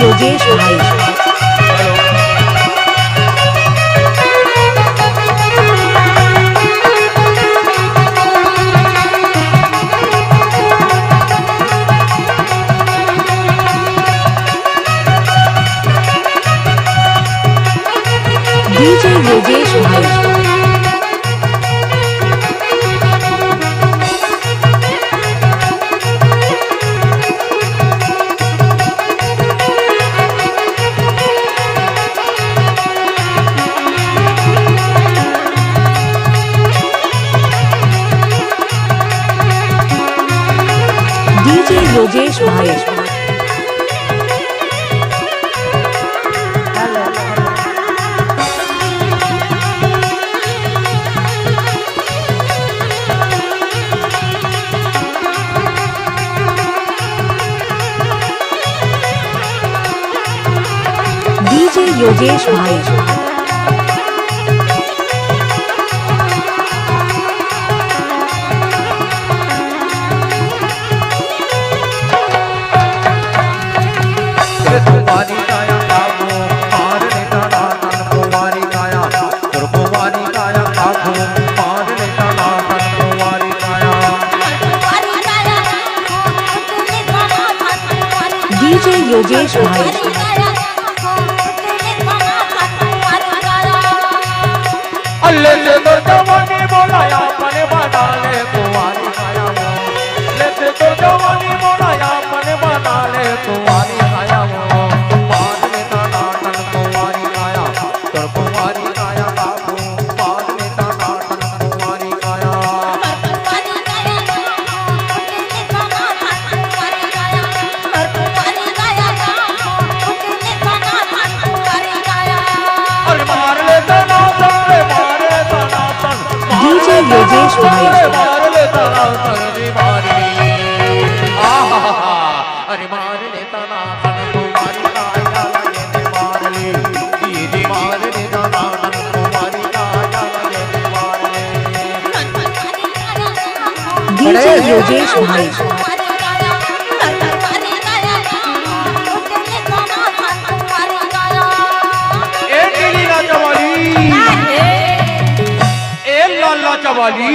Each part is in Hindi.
योगेश भाई। डीजे योगेश भाई। डीजे योगेश भाई। डीजे योगेश भाई। कुमारी काया काबू मार लेता नाथन कुमारी काया कुमारी काया काबू मार लेता नाथन कुमारी काया। डीजे योगेश भाई। अल्ले से तो जवानी बोलाया अपने बना ले कुमारी काया वो ले से तो जवानी बोलाया अपने बना ले कुमारी काया वो मार लेता नाथन कुमारी काया कुमारी काया काबू मार लेता नाथन कुमारी काया। अरे मार लेता नाथन रे मार लेता नाथन डीजे योगेश भाई। मार लेता नाथन रे मार ले आहा अरे मार लेता नाथन कुमारी काया ये मार ले ये मार लेता नाथन कुमारी काया ये मार ले। डीजे योगेश भाई। ए नीली लाचावाली ए लाल लाचावाली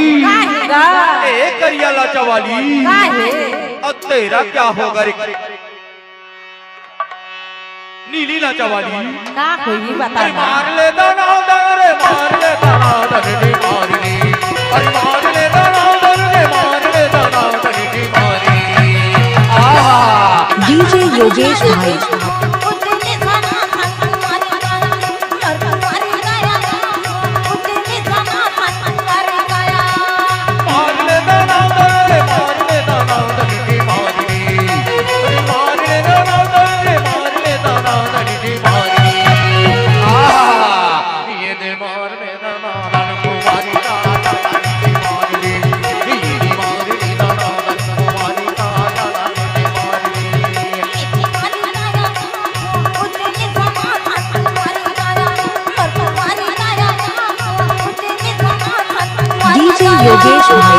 ए करिया लाचावाली और तेरा क्या होगा रे नीली लाचावाली का कोई बता मार ले दाना रे मार ले दाना रे मार ले अरे मार ले दाना रे मार ले दाना रे मार ले आहा। डीजे योगेश भाई। मार ले दाना रे मार ले दाना रे मार ले अरे मार ले दाना रे मार ले दाना रे मार ले आहा ये दे मार ले दाना कुमारी काया रे मार ले ये मार ले दाना कुमारी काया रे मार ले। डीजे योगेश भाई।